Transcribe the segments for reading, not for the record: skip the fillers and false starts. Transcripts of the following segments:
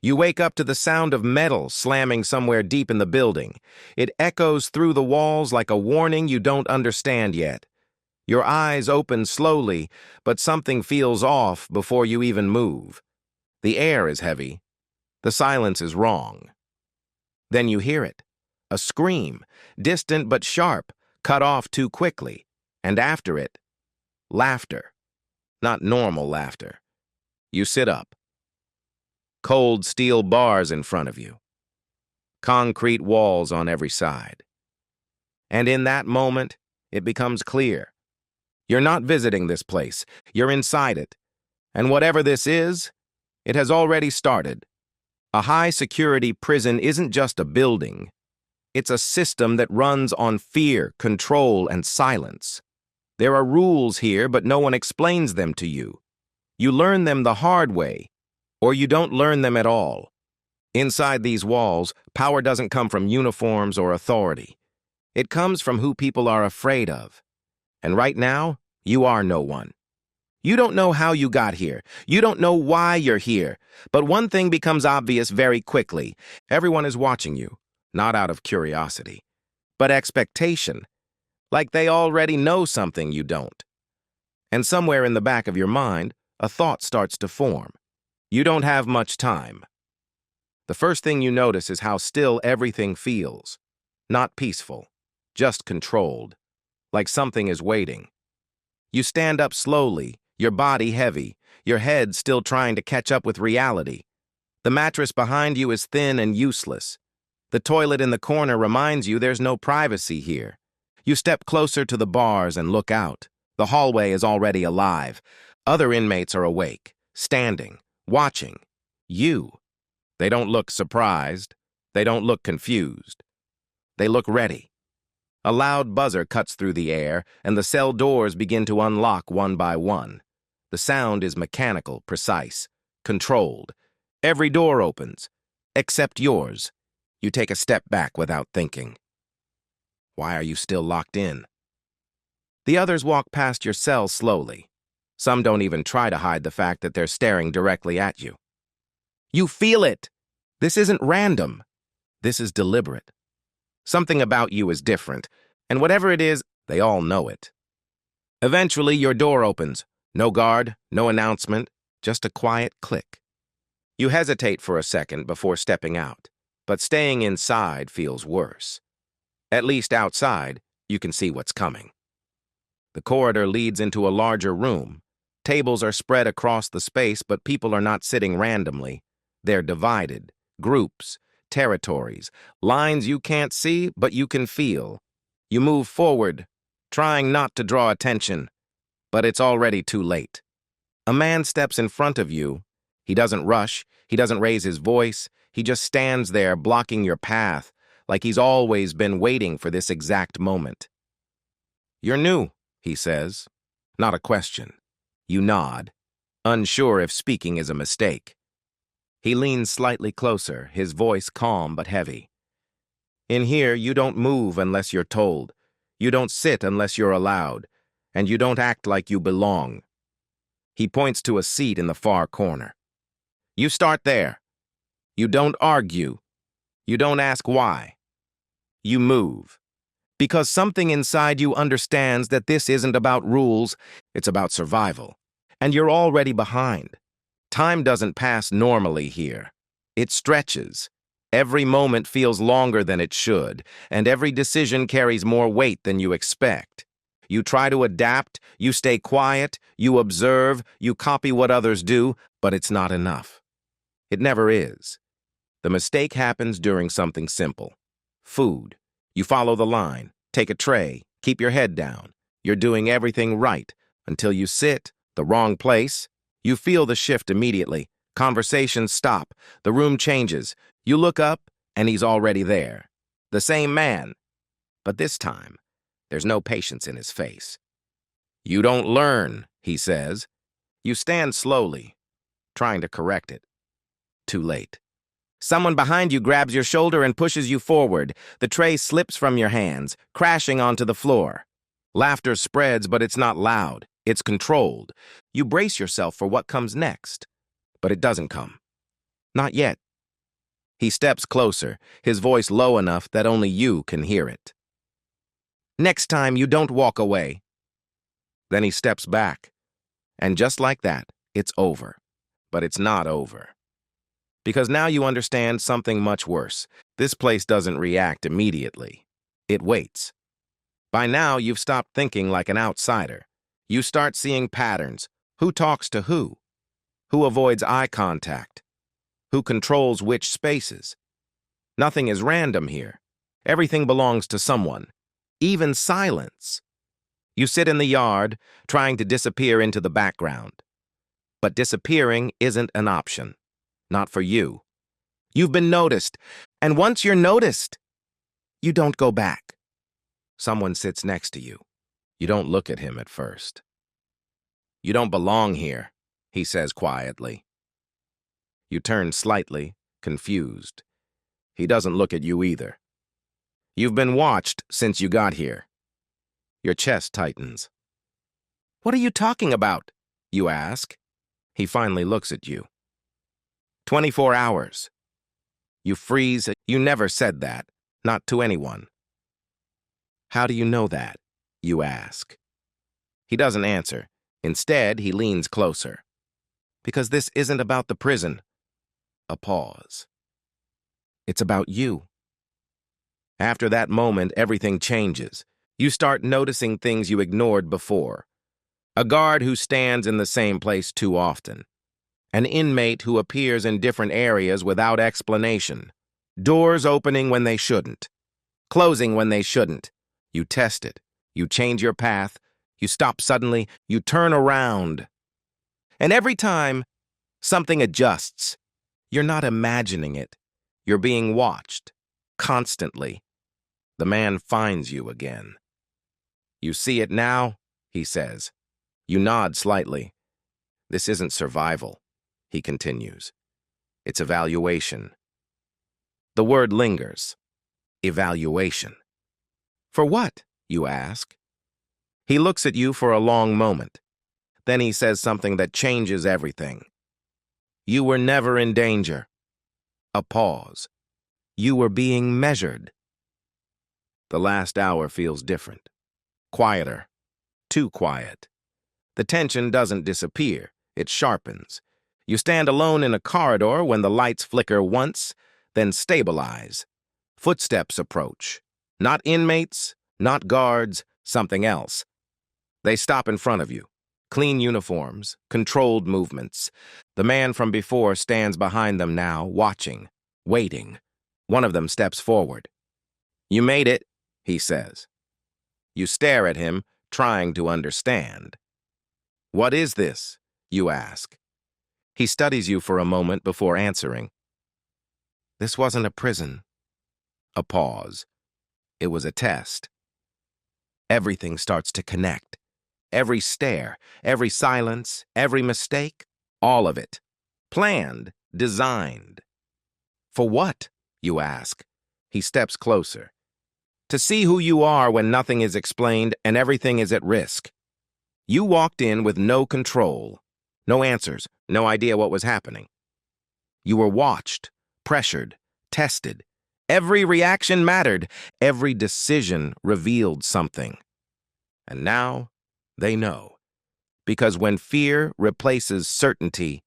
You wake up to the sound of metal slamming somewhere deep in the building. It echoes through the walls like a warning you don't understand yet. Your eyes open slowly, but something feels off before you even move. The air is heavy. The silence is wrong. Then you hear it. A scream, distant but sharp, cut off too quickly. And after it, laughter. Not normal laughter. You sit up. Cold steel bars in front of you. Concrete walls on every side. And in that moment, it becomes clear. You're not visiting this place. You're inside it. And whatever this is, it has already started. A high-security prison isn't just a building. It's a system that runs on fear, control, and silence. There are rules here, but no one explains them to you. You learn them the hard way, or you don't learn them at all. Inside these walls, power doesn't come from uniforms or authority. It comes from who people are afraid of. And right now, you are no one. You don't know how you got here. You don't know why you're here. But one thing becomes obvious very quickly. Everyone is watching you, not out of curiosity, but expectation. Like they already know something you don't. And somewhere in the back of your mind, a thought starts to form. You don't have much time. The first thing you notice is how still everything feels. Not peaceful, just controlled, like something is waiting. You stand up slowly, your body heavy, your head still trying to catch up with reality. The mattress behind you is thin and useless. The toilet in the corner reminds you there's no privacy here. You step closer to the bars and look out. The hallway is already alive. Other inmates are awake, standing, watching. You. They don't look surprised. They don't look confused. They look ready. A loud buzzer cuts through the air, and the cell doors begin to unlock one by one. The sound is mechanical, precise, controlled. Every door opens, except yours. You take a step back without thinking. Why are you still locked in? The others walk past your cell slowly. Some don't even try to hide the fact that they're staring directly at you. You feel it. This isn't random. This is deliberate. Something about you is different, and whatever it is, they all know it. Eventually, your door opens. No guard, no announcement, just a quiet click. You hesitate for a second before stepping out, but staying inside feels worse. At least outside, you can see what's coming. The corridor leads into a larger room. Tables are spread across the space, but people are not sitting randomly. They're divided, groups, territories, lines you can't see, but you can feel. You move forward, trying not to draw attention, but it's already too late. A man steps in front of you. He doesn't rush, he doesn't raise his voice, he just stands there blocking your path, like he's always been waiting for this exact moment. You're new, he says. Not a question. You nod, unsure if speaking is a mistake. He leans slightly closer, his voice calm but heavy. In here, you don't move unless you're told. You don't sit unless you're allowed. And you don't act like you belong. He points to a seat in the far corner. You start there. You don't argue. You don't ask why. You move. Because something inside you understands that this isn't about rules, it's about survival. And you're already behind. Time doesn't pass normally here. It stretches. Every moment feels longer than it should, and every decision carries more weight than you expect. You try to adapt, you stay quiet, you observe, you copy what others do, but it's not enough. It never is. The mistake happens during something simple. Food. You follow the line, take a tray, keep your head down. You're doing everything right until you sit, the wrong place. You feel the shift immediately. Conversations stop. The room changes. You look up, and he's already there. The same man. But this time, there's no patience in his face. You don't learn, he says. You stand slowly, trying to correct it. Too late. Someone behind you grabs your shoulder and pushes you forward. The tray slips from your hands, crashing onto the floor. Laughter spreads, but it's not loud. It's controlled. You brace yourself for what comes next. But it doesn't come. Not yet. He steps closer, his voice low enough that only you can hear it. Next time, you don't walk away. Then he steps back. And just like that, it's over. But it's not over. Because now you understand something much worse. This place doesn't react immediately. It waits. By now, you've stopped thinking like an outsider. You start seeing patterns. Who talks to who? Who avoids eye contact? Who controls which spaces? Nothing is random here. Everything belongs to someone. Even silence. You sit in the yard, trying to disappear into the background. But disappearing isn't an option. Not for you. You've been noticed, and once you're noticed, you don't go back. Someone sits next to you. You don't look at him at first. You don't belong here, he says quietly. You turn slightly, confused. He doesn't look at you either. You've been watched since you got here. Your chest tightens. What are you talking about? You ask. He finally looks at you. 24 hours. You freeze. You never said that. Not to anyone. How do you know that? You ask. He doesn't answer. Instead, he leans closer. Because this isn't about the prison. A pause. It's about you. After that moment, everything changes. You start noticing things you ignored before. A guard who stands in the same place too often. An inmate who appears in different areas without explanation. Doors opening when they shouldn't. Closing when they shouldn't. You test it. You change your path. You stop suddenly. You turn around. And every time, something adjusts. You're not imagining it. You're being watched. Constantly. The man finds you again. You see it now, he says. You nod slightly. This isn't survival, he continues. It's evaluation. The word lingers. Evaluation. For what, you ask? He looks at you for a long moment. Then he says something that changes everything. You were never in danger. A pause. You were being measured. The last hour feels different. Quieter. Too quiet. The tension doesn't disappear. It sharpens. You stand alone in a corridor when the lights flicker once, then stabilize. Footsteps approach. Not inmates, not guards, something else. They stop in front of you. Clean uniforms, controlled movements. The man from before stands behind them now, watching, waiting. One of them steps forward. You made it, he says. You stare at him, trying to understand. What is this? You ask. He studies you for a moment before answering. This wasn't a prison. A pause. It was a test. Everything starts to connect. Every stare, every silence, every mistake, all of it. Planned, designed. For what? You ask. He steps closer. To see who you are when nothing is explained and everything is at risk. You walked in with no control, no answers, no idea what was happening. You were watched, pressured, tested. Every reaction mattered. Every decision revealed something. And now, they know. Because when fear replaces certainty,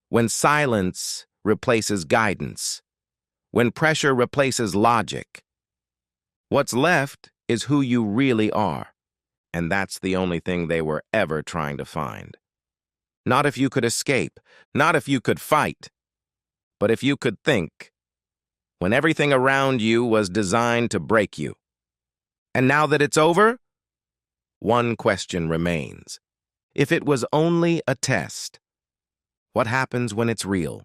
when silence replaces guidance, when pressure replaces logic, what's left is who you really are. And that's the only thing they were ever trying to find. Not if you could escape, not if you could fight, but if you could think, when everything around you was designed to break you. And now that it's over, one question remains. If it was only a test, what happens when it's real?